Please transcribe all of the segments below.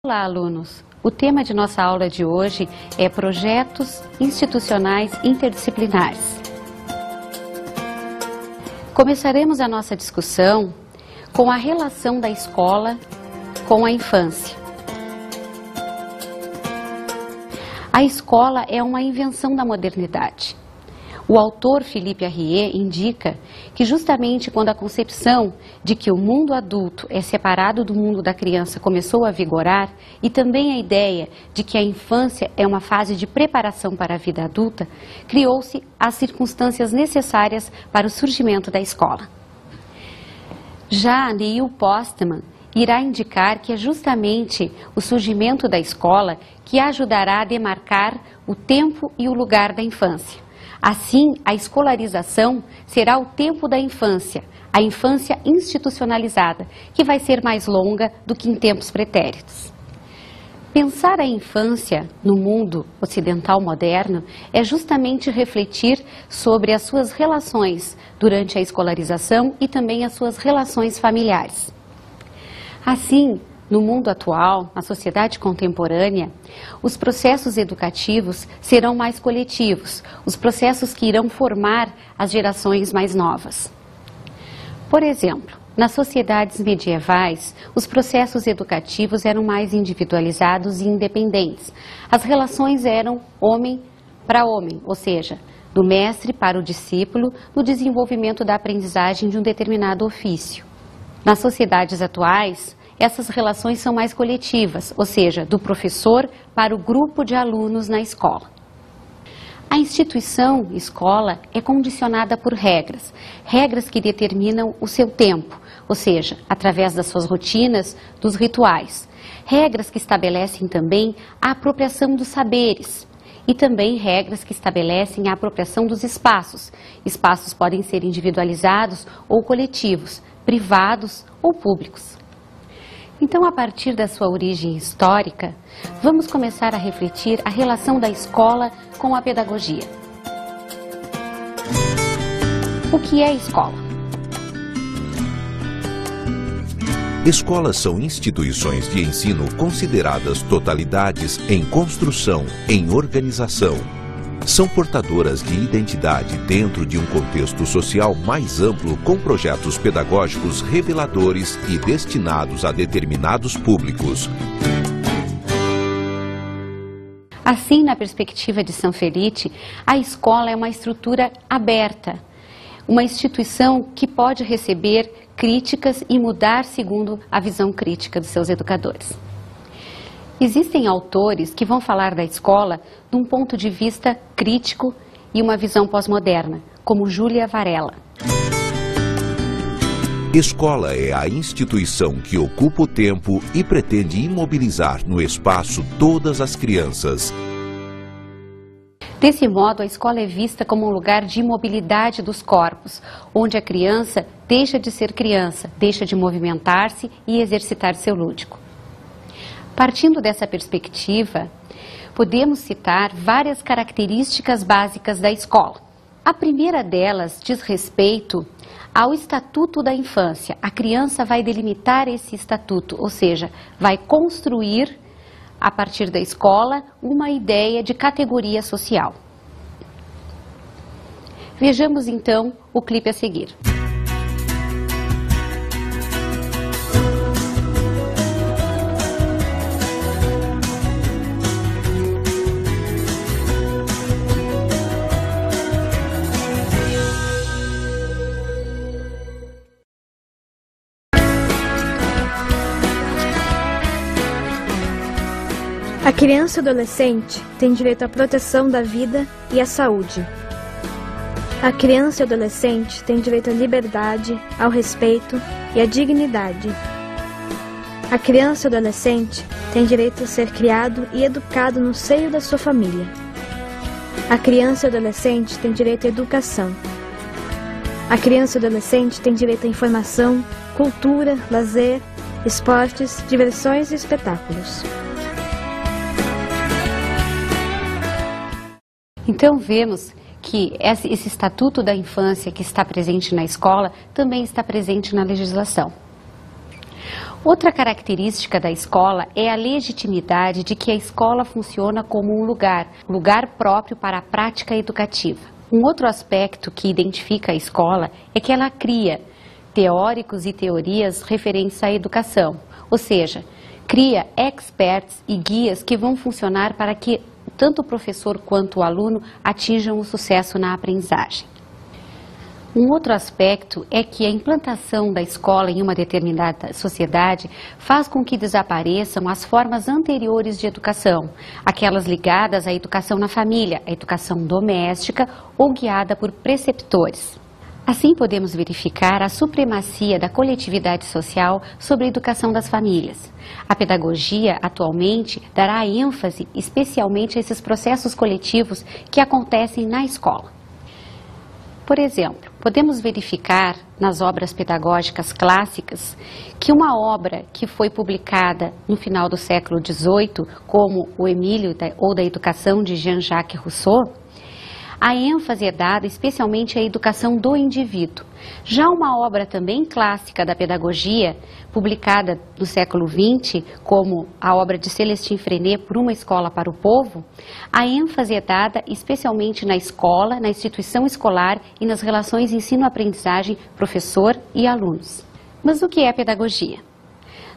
Olá, alunos! O tema de nossa aula de hoje é Projetos Institucionais Interdisciplinares. Começaremos a nossa discussão com a relação da escola com a infância. A escola é uma invenção da modernidade. O autor Philippe Arrier indica que justamente quando a concepção de que o mundo adulto é separado do mundo da criança começou a vigorar, e também a ideia de que a infância é uma fase de preparação para a vida adulta, criou-se as circunstâncias necessárias para o surgimento da escola. Já Neil Postman irá indicar que é justamente o surgimento da escola que ajudará a demarcar o tempo e o lugar da infância. Assim, a escolarização será o tempo da infância, a infância institucionalizada, que vai ser mais longa do que em tempos pretéritos. Pensar a infância no mundo ocidental moderno é justamente refletir sobre as suas relações durante a escolarização e também as suas relações familiares. Assim, no mundo atual, na sociedade contemporânea, os processos educativos serão mais coletivos, os processos que irão formar as gerações mais novas. Por exemplo, nas sociedades medievais, os processos educativos eram mais individualizados e independentes. As relações eram homem para homem, ou seja, do mestre para o discípulo, no desenvolvimento da aprendizagem de um determinado ofício. Nas sociedades atuais, essas relações são mais coletivas, ou seja, do professor para o grupo de alunos na escola. A instituição escola é condicionada por regras, regras que determinam o seu tempo, ou seja, através das suas rotinas, dos rituais. Regras que estabelecem também a apropriação dos saberes e também regras que estabelecem a apropriação dos espaços. Espaços podem ser individualizados ou coletivos, privados ou públicos. Então, a partir da sua origem histórica, vamos começar a refletir a relação da escola com a pedagogia. O que é escola? Escolas são instituições de ensino consideradas totalidades em construção, em organização. São portadoras de identidade dentro de um contexto social mais amplo com projetos pedagógicos reveladores e destinados a determinados públicos. Assim, na perspectiva de Sanfelice, a escola é uma estrutura aberta, uma instituição que pode receber críticas e mudar segundo a visão crítica dos seus educadores. Existem autores que vão falar da escola de um ponto de vista crítico e uma visão pós-moderna, como Júlia Varela. Escola é a instituição que ocupa o tempo e pretende imobilizar no espaço todas as crianças. Desse modo, a escola é vista como um lugar de imobilidade dos corpos, onde a criança deixa de ser criança, deixa de movimentar-se e exercitar seu lúdico. Partindo dessa perspectiva, podemos citar várias características básicas da escola. A primeira delas diz respeito ao Estatuto da Infância. A criança vai delimitar esse estatuto, ou seja, vai construir, a partir da escola, uma ideia de categoria social. Vejamos então o clipe a seguir. A criança e o adolescente têm direito à proteção da vida e à saúde. A criança e o adolescente têm direito à liberdade, ao respeito e à dignidade. A criança e o adolescente têm direito a ser criado e educado no seio da sua família. A criança e o adolescente têm direito à educação. A criança e o adolescente têm direito à informação, cultura, lazer, esportes, diversões e espetáculos. Então vemos que esse Estatuto da Infância que está presente na escola também está presente na legislação. Outra característica da escola é a legitimidade de que a escola funciona como um lugar próprio para a prática educativa. Um outro aspecto que identifica a escola é que ela cria teóricos e teorias referentes à educação, ou seja, cria experts e guias que vão funcionar para que tanto o professor quanto o aluno atinjam o sucesso na aprendizagem. Um outro aspecto é que a implantação da escola em uma determinada sociedade faz com que desapareçam as formas anteriores de educação, aquelas ligadas à educação na família, à educação doméstica ou guiada por preceptores. Assim, podemos verificar a supremacia da coletividade social sobre a educação das famílias. A pedagogia, atualmente, dará ênfase especialmente a esses processos coletivos que acontecem na escola. Por exemplo, podemos verificar nas obras pedagógicas clássicas que uma obra que foi publicada no final do século XVIII, como o Emílio ou da Educação de Jean-Jacques Rousseau, a ênfase é dada especialmente à educação do indivíduo. Já uma obra também clássica da pedagogia, publicada no século XX, como a obra de Célestin Freinet, Por uma Escola para o Povo, a ênfase é dada especialmente na escola, na instituição escolar e nas relações ensino-aprendizagem, professor e alunos. Mas o que é pedagogia?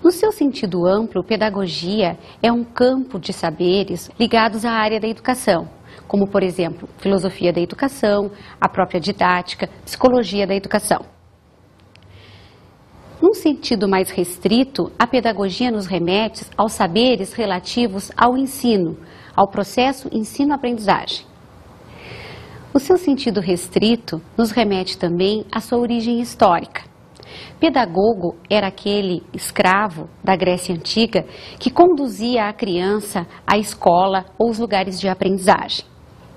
No seu sentido amplo, pedagogia é um campo de saberes ligados à área da educação, como, por exemplo, filosofia da educação, a própria didática, psicologia da educação. Num sentido mais restrito, a pedagogia nos remete aos saberes relativos ao ensino, ao processo ensino-aprendizagem. O seu sentido restrito nos remete também à sua origem histórica. Pedagogo era aquele escravo da Grécia Antiga que conduzia a criança à escola ou os lugares de aprendizagem.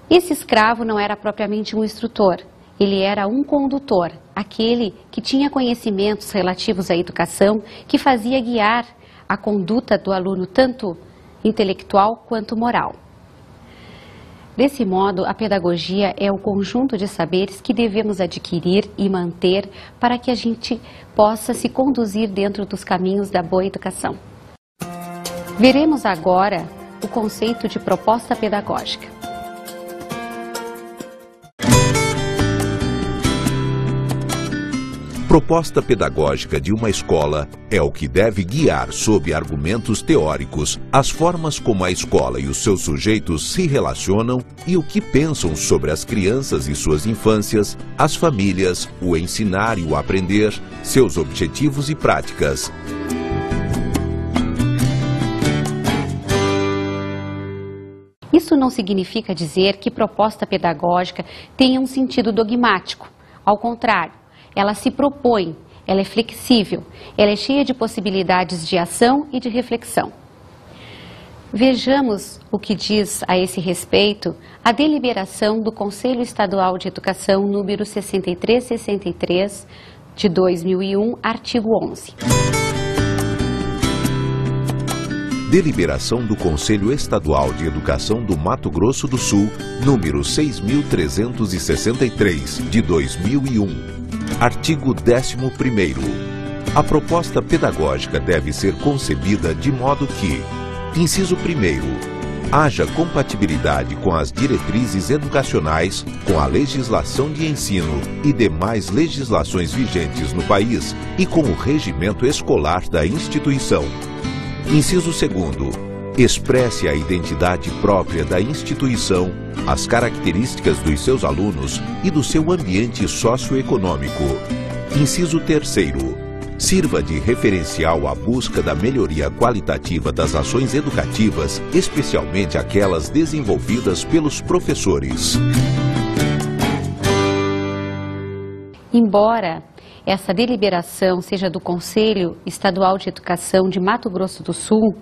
Esse escravo não era propriamente um instrutor, ele era um condutor, aquele que tinha conhecimentos relativos à educação, que fazia guiar a conduta do aluno tanto intelectual quanto moral. Desse modo, a pedagogia é o conjunto de saberes que devemos adquirir e manter para que a gente possa se conduzir dentro dos caminhos da boa educação. Veremos agora o conceito de proposta pedagógica. Proposta pedagógica de uma escola é o que deve guiar, sob argumentos teóricos, as formas como a escola e os seus sujeitos se relacionam e o que pensam sobre as crianças e suas infâncias, as famílias, o ensinar e o aprender, seus objetivos e práticas. Isso não significa dizer que proposta pedagógica tenha um sentido dogmático. Ao contrário, ela se propõe, ela é flexível, ela é cheia de possibilidades de ação e de reflexão. Vejamos o que diz a esse respeito a deliberação do Conselho Estadual de Educação número 6363 de 2001, artigo 11. Deliberação do Conselho Estadual de Educação do Mato Grosso do Sul, número 6.363, de 2001. Artigo 11º. A proposta pedagógica deve ser concebida de modo que, inciso 1º, haja compatibilidade com as diretrizes educacionais, com a legislação de ensino e demais legislações vigentes no país e com o regimento escolar da instituição. Inciso 2º. Expresse a identidade própria da instituição, as características dos seus alunos e do seu ambiente socioeconômico. Inciso 3º. Sirva de referencial à busca da melhoria qualitativa das ações educativas, especialmente aquelas desenvolvidas pelos professores. Embora essa deliberação seja do Conselho Estadual de Educação de Mato Grosso do Sul,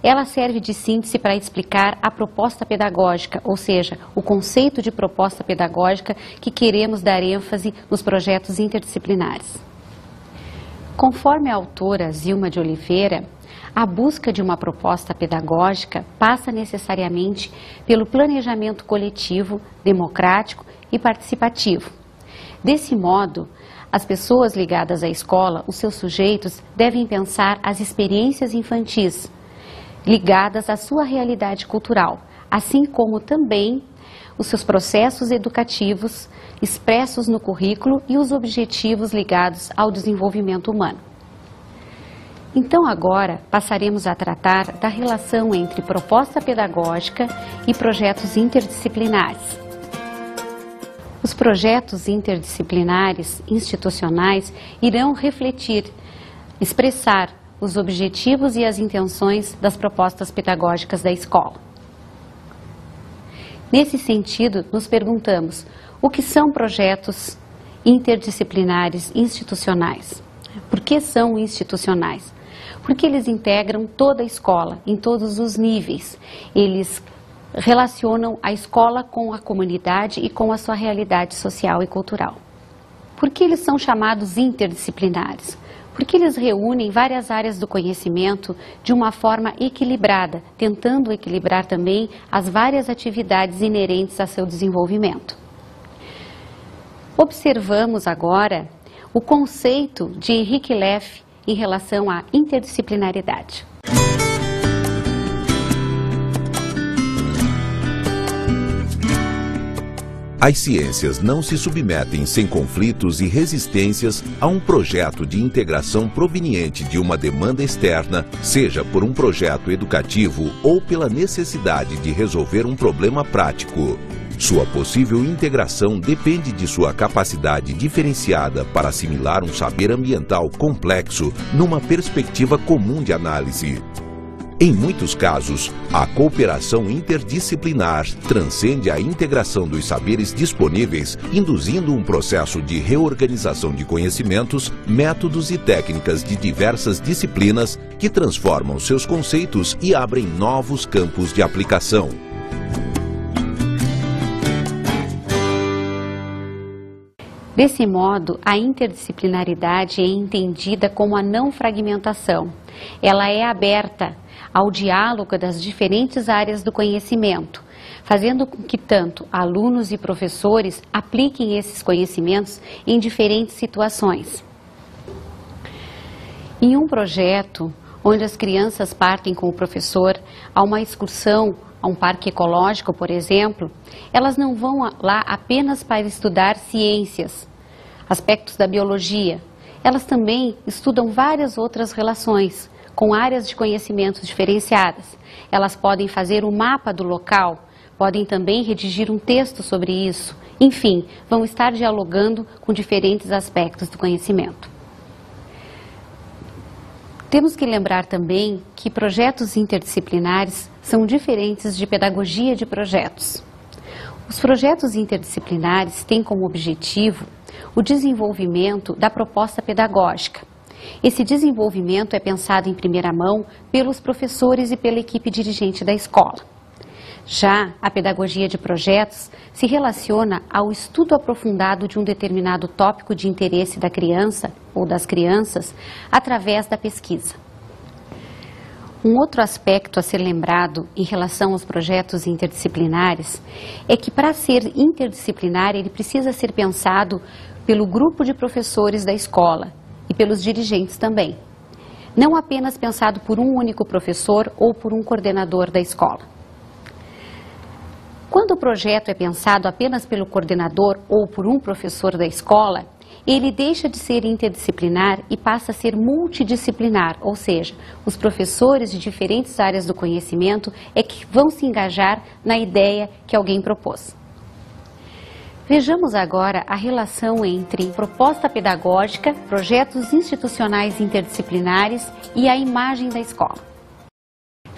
ela serve de síntese para explicar a proposta pedagógica, ou seja, o conceito de proposta pedagógica que queremos dar ênfase nos projetos interdisciplinares. Conforme a autora Zilma de Oliveira, a busca de uma proposta pedagógica passa necessariamente pelo planejamento coletivo, democrático e participativo. Desse modo, As pessoas ligadas à escola, os seus sujeitos, devem pensar as experiências infantis ligadas à sua realidade cultural, assim como também os seus processos educativos expressos no currículo e os objetivos ligados ao desenvolvimento humano. Então agora passaremos a tratar da relação entre proposta pedagógica e projetos interdisciplinares. Os projetos interdisciplinares institucionais irão refletir, expressar os objetivos e as intenções das propostas pedagógicas da escola. Nesse sentido, nos perguntamos: o que são projetos interdisciplinares institucionais? Por que são institucionais? Porque eles integram toda a escola, em todos os níveis. Eles relacionam a escola com a comunidade e com a sua realidade social e cultural. Por que eles são chamados interdisciplinares? Porque eles reúnem várias áreas do conhecimento de uma forma equilibrada, tentando equilibrar também as várias atividades inerentes a seu desenvolvimento. Observamos agora o conceito de Henrique Leff em relação à interdisciplinaridade. As ciências não se submetem sem conflitos e resistências a um projeto de integração proveniente de uma demanda externa, seja por um projeto educativo ou pela necessidade de resolver um problema prático. Sua possível integração depende de sua capacidade diferenciada para assimilar um saber ambiental complexo numa perspectiva comum de análise. Em muitos casos, a cooperação interdisciplinar transcende a integração dos saberes disponíveis, induzindo um processo de reorganização de conhecimentos, métodos e técnicas de diversas disciplinas que transformam seus conceitos e abrem novos campos de aplicação. Desse modo, a interdisciplinaridade é entendida como a não fragmentação. Ela é aberta ao diálogo das diferentes áreas do conhecimento, fazendo com que tanto alunos e professores apliquem esses conhecimentos em diferentes situações. Em um projeto onde as crianças partem com o professor a uma excursão a um parque ecológico, por exemplo, elas não vão lá apenas para estudar ciências, aspectos da biologia. Elas também estudam várias outras relações, com áreas de conhecimentos diferenciadas. Elas podem fazer um mapa do local, podem também redigir um texto sobre isso. Enfim, vão estar dialogando com diferentes aspectos do conhecimento. Temos que lembrar também que projetos interdisciplinares são diferentes de pedagogia de projetos. Os projetos interdisciplinares têm como objetivo o desenvolvimento da proposta pedagógica. Esse desenvolvimento é pensado em primeira mão pelos professores e pela equipe dirigente da escola. Já a pedagogia de projetos se relaciona ao estudo aprofundado de um determinado tópico de interesse da criança ou das crianças através da pesquisa. Um outro aspecto a ser lembrado em relação aos projetos interdisciplinares é que, para ser interdisciplinar, ele precisa ser pensado pelo grupo de professores da escola e pelos dirigentes também. Não apenas pensado por um único professor ou por um coordenador da escola. Quando o projeto é pensado apenas pelo coordenador ou por um professor da escola, ele deixa de ser interdisciplinar e passa a ser multidisciplinar, ou seja, os professores de diferentes áreas do conhecimento é que vão se engajar na ideia que alguém propôs. Vejamos agora a relação entre proposta pedagógica, projetos institucionais interdisciplinares e a imagem da escola.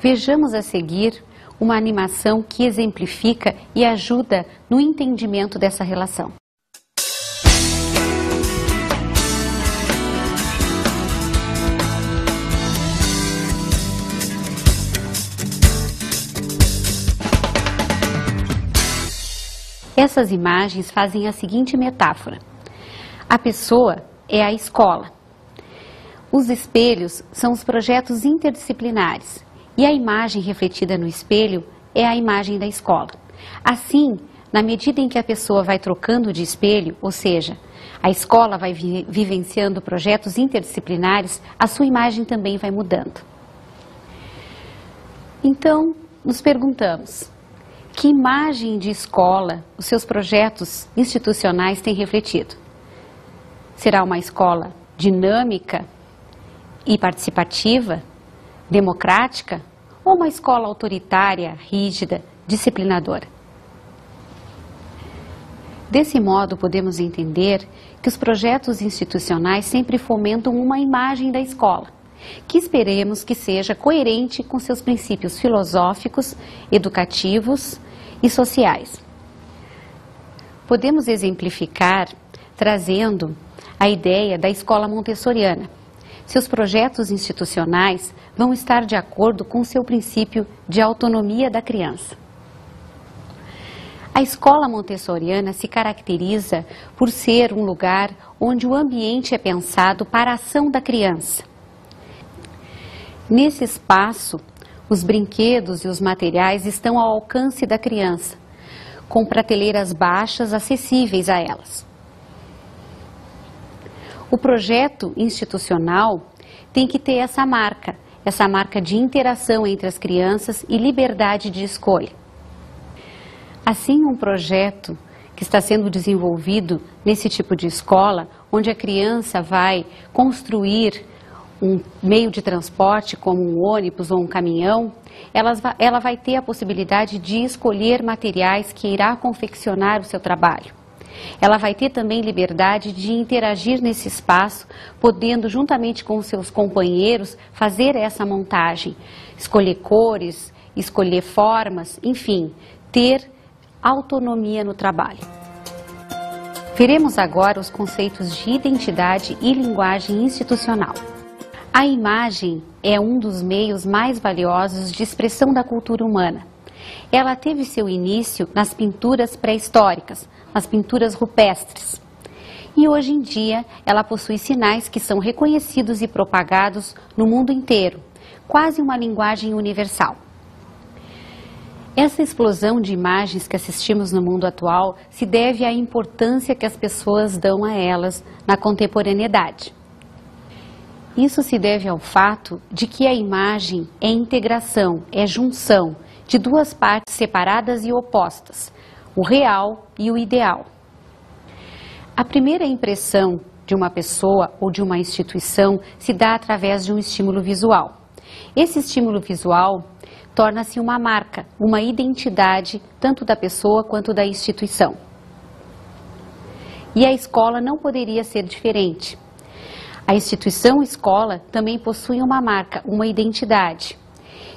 Vejamos a seguir uma animação que exemplifica e ajuda no entendimento dessa relação. Essas imagens fazem a seguinte metáfora. A pessoa é a escola. Os espelhos são os projetos interdisciplinares e a imagem refletida no espelho é a imagem da escola. Assim, na medida em que a pessoa vai trocando de espelho, ou seja, a escola vai vivenciando projetos interdisciplinares, a sua imagem também vai mudando. Então, nos perguntamos, que imagem de escola os seus projetos institucionais têm refletido? Será uma escola dinâmica e participativa, democrática, ou uma escola autoritária, rígida, disciplinadora? Desse modo, podemos entender que os projetos institucionais sempre fomentam uma imagem da escola, que esperemos que seja coerente com seus princípios filosóficos, educativos e sociais. Podemos exemplificar trazendo a ideia da escola montessoriana. Seus projetos institucionais vão estar de acordo com o seu princípio de autonomia da criança. A escola montessoriana se caracteriza por ser um lugar onde o ambiente é pensado para a ação da criança. Nesse espaço, os brinquedos e os materiais estão ao alcance da criança, com prateleiras baixas acessíveis a elas. O projeto institucional tem que ter essa marca de interação entre as crianças e liberdade de escolha. Assim, um projeto que está sendo desenvolvido nesse tipo de escola, onde a criança vai construir um meio de transporte como um ônibus ou um caminhão, ela vai ter a possibilidade de escolher materiais que irá confeccionar o seu trabalho. Ela vai ter também liberdade de interagir nesse espaço, podendo, juntamente com os seus companheiros, fazer essa montagem, escolher cores, escolher formas, enfim, ter autonomia no trabalho. Veremos agora os conceitos de identidade e linguagem institucional. A imagem é um dos meios mais valiosos de expressão da cultura humana. Ela teve seu início nas pinturas pré-históricas, nas pinturas rupestres. E hoje em dia ela possui sinais que são reconhecidos e propagados no mundo inteiro, quase uma linguagem universal. Essa explosão de imagens que assistimos no mundo atual se deve à importância que as pessoas dão a elas na contemporaneidade. Isso se deve ao fato de que a imagem é integração, é junção de duas partes separadas e opostas, o real e o ideal. A primeira impressão de uma pessoa ou de uma instituição se dá através de um estímulo visual. Esse estímulo visual torna-se uma marca, uma identidade tanto da pessoa quanto da instituição. E a escola não poderia ser diferente. A instituição escola também possui uma marca, uma identidade,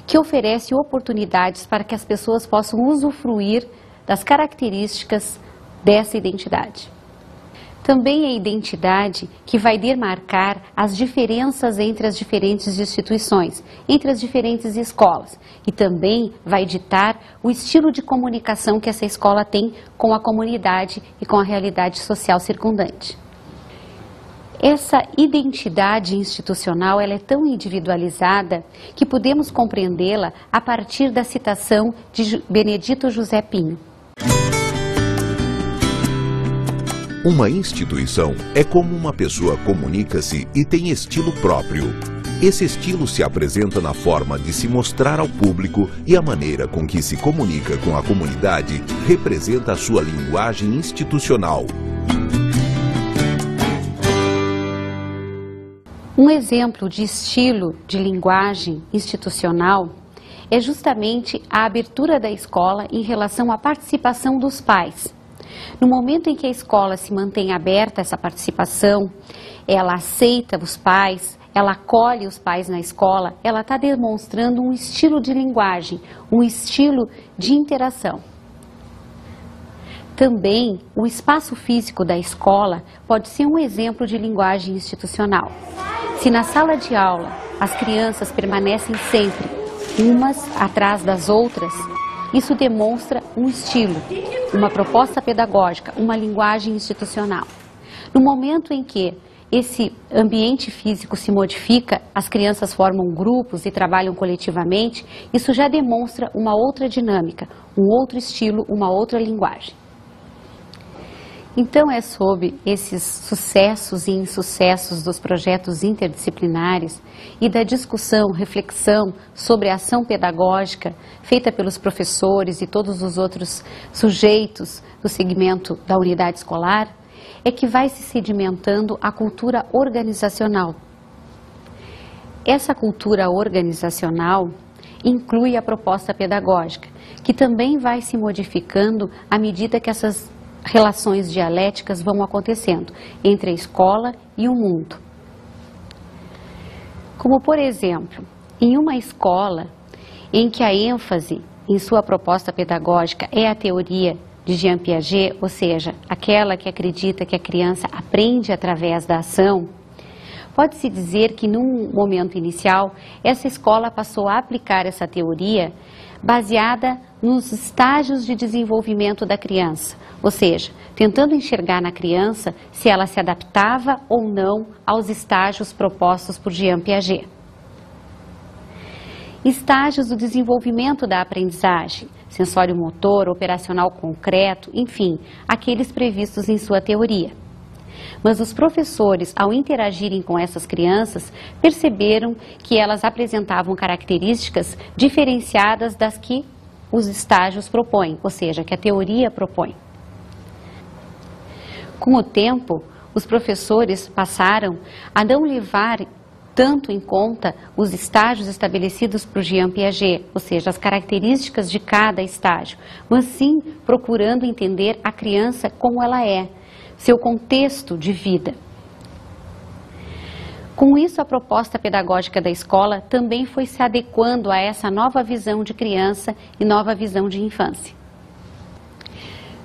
que oferece oportunidades para que as pessoas possam usufruir das características dessa identidade. Também é a identidade que vai demarcar as diferenças entre as diferentes instituições, entre as diferentes escolas, e também vai ditar o estilo de comunicação que essa escola tem com a comunidade e com a realidade social circundante. Essa identidade institucional ela é tão individualizada que podemos compreendê-la a partir da citação de Benedito José Pinho. Uma instituição é como uma pessoa comunica-se e tem estilo próprio. Esse estilo se apresenta na forma de se mostrar ao público e a maneira com que se comunica com a comunidade representa a sua linguagem institucional. Um exemplo de estilo de linguagem institucional é justamente a abertura da escola em relação à participação dos pais. No momento em que a escola se mantém aberta a essa participação, ela aceita os pais, ela acolhe os pais na escola, ela está demonstrando um estilo de linguagem, um estilo de interação. Também, o espaço físico da escola pode ser um exemplo de linguagem institucional. Se na sala de aula as crianças permanecem sempre umas atrás das outras, isso demonstra um estilo, uma proposta pedagógica, uma linguagem institucional. No momento em que esse ambiente físico se modifica, as crianças formam grupos e trabalham coletivamente, isso já demonstra uma outra dinâmica, um outro estilo, uma outra linguagem. Então é sob esses sucessos e insucessos dos projetos interdisciplinares e da discussão, reflexão sobre a ação pedagógica feita pelos professores e todos os outros sujeitos do segmento da unidade escolar, é que vai se sedimentando a cultura organizacional. Essa cultura organizacional inclui a proposta pedagógica, que também vai se modificando à medida que essas relações dialéticas vão acontecendo entre a escola e o mundo. Como, por exemplo, em uma escola em que a ênfase em sua proposta pedagógica é a teoria de Jean Piaget, ou seja, aquela que acredita que a criança aprende através da ação, pode-se dizer que, num momento inicial, essa escola passou a aplicar essa teoria baseada nos estágios de desenvolvimento da criança, ou seja, tentando enxergar na criança se ela se adaptava ou não aos estágios propostos por Jean Piaget. Estágios do desenvolvimento da aprendizagem, sensório-motor, operacional concreto, enfim, aqueles previstos em sua teoria. Mas os professores, ao interagirem com essas crianças, perceberam que elas apresentavam características diferenciadas das que os estágios propõem, ou seja, que a teoria propõe. Com o tempo, os professores passaram a não levar tanto em conta os estágios estabelecidos por Jean Piaget, ou seja, as características de cada estágio, mas sim procurando entender a criança como ela é, seu contexto de vida. Com isso, a proposta pedagógica da escola também foi se adequando a essa nova visão de criança e nova visão de infância.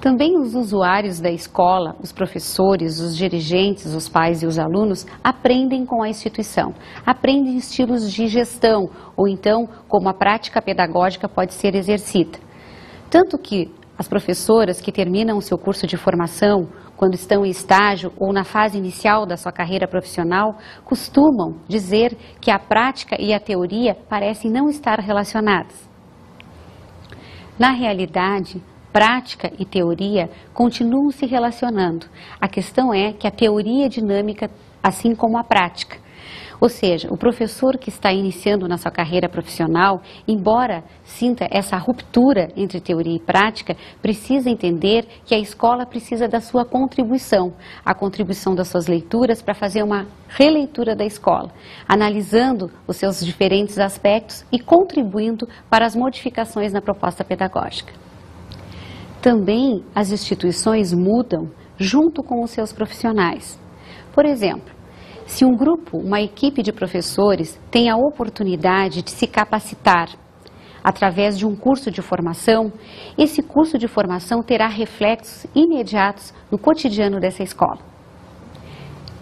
Também os usuários da escola, os professores, os dirigentes, os pais e os alunos aprendem com a instituição, aprendem estilos de gestão ou então como a prática pedagógica pode ser exercida. Tanto que as professoras que terminam o seu curso de formação, quando estão em estágio ou na fase inicial da sua carreira profissional, costumam dizer que a prática e a teoria parecem não estar relacionadas. Na realidade, prática e teoria continuam se relacionando. A questão é que a teoria é dinâmica, assim como a prática. Ou seja, o professor que está iniciando na sua carreira profissional, embora sinta essa ruptura entre teoria e prática, precisa entender que a escola precisa da sua contribuição, a contribuição das suas leituras para fazer uma releitura da escola, analisando os seus diferentes aspectos e contribuindo para as modificações na proposta pedagógica. Também as instituições mudam junto com os seus profissionais. Por exemplo, se um grupo, uma equipe de professores tem a oportunidade de se capacitar através de um curso de formação, esse curso de formação terá reflexos imediatos no cotidiano dessa escola.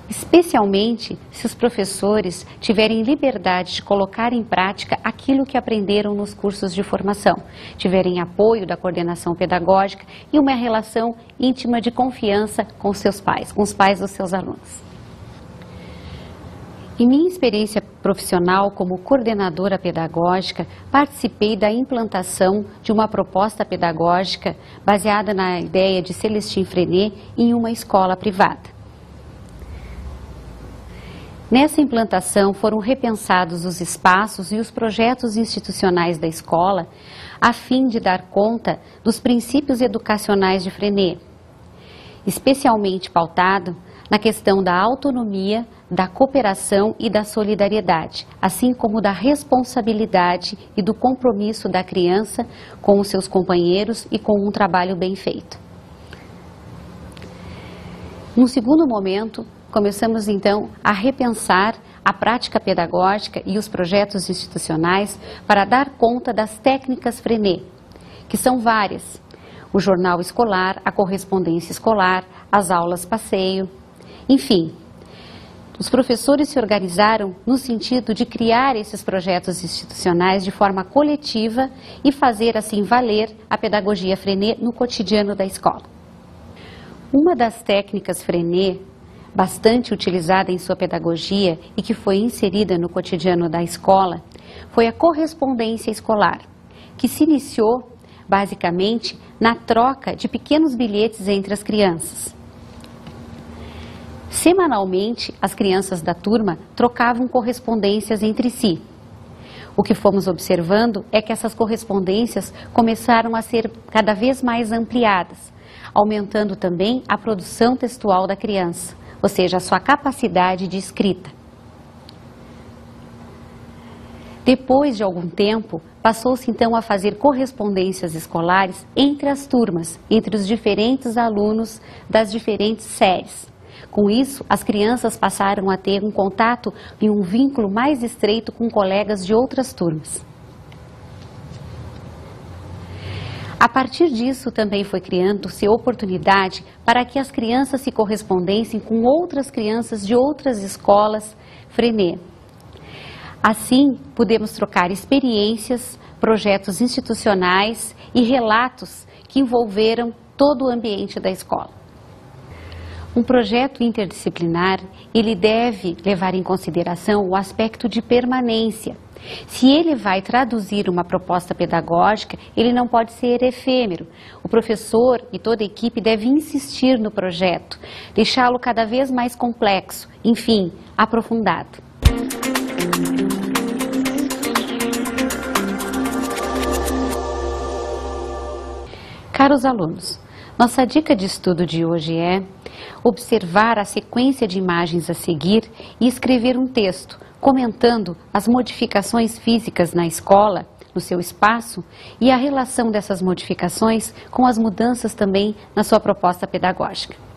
Especialmente se os professores tiverem liberdade de colocar em prática aquilo que aprenderam nos cursos de formação, tiverem apoio da coordenação pedagógica e uma relação íntima de confiança com seus pais, com os pais dos seus alunos. Em minha experiência profissional como coordenadora pedagógica, participei da implantação de uma proposta pedagógica baseada na ideia de Célestine Freinet em uma escola privada. Nessa implantação foram repensados os espaços e os projetos institucionais da escola a fim de dar conta dos princípios educacionais de Freinet, especialmente pautado na questão da autonomia, da cooperação e da solidariedade, assim como da responsabilidade e do compromisso da criança com os seus companheiros e com um trabalho bem feito. Num segundo momento, começamos então a repensar a prática pedagógica e os projetos institucionais para dar conta das técnicas Freinet, que são várias: o jornal escolar, a correspondência escolar, as aulas passeio, enfim. Os professores se organizaram no sentido de criar esses projetos institucionais de forma coletiva e fazer assim valer a pedagogia Freinet no cotidiano da escola. Uma das técnicas Freinet bastante utilizada em sua pedagogia e que foi inserida no cotidiano da escola foi a correspondência escolar, que se iniciou basicamente na troca de pequenos bilhetes entre as crianças. Semanalmente, as crianças da turma trocavam correspondências entre si. O que fomos observando é que essas correspondências começaram a ser cada vez mais ampliadas, aumentando também a produção textual da criança, ou seja, a sua capacidade de escrita. Depois de algum tempo, passou-se então a fazer correspondências escolares entre as turmas, entre os diferentes alunos das diferentes séries. Com isso, as crianças passaram a ter um contato e um vínculo mais estreito com colegas de outras turmas. A partir disso, também foi criando-se oportunidade para que as crianças se correspondessem com outras crianças de outras escolas Freinet. Assim, pudemos trocar experiências, projetos institucionais e relatos que envolveram todo o ambiente da escola. Um projeto interdisciplinar, ele deve levar em consideração o aspecto de permanência. Se ele vai traduzir uma proposta pedagógica, ele não pode ser efêmero. O professor e toda a equipe deve insistir no projeto, deixá-lo cada vez mais complexo, enfim, aprofundado. Caros alunos, nossa dica de estudo de hoje é observar a sequência de imagens a seguir e escrever um texto, comentando as modificações físicas na escola, no seu espaço, e a relação dessas modificações com as mudanças também na sua proposta pedagógica.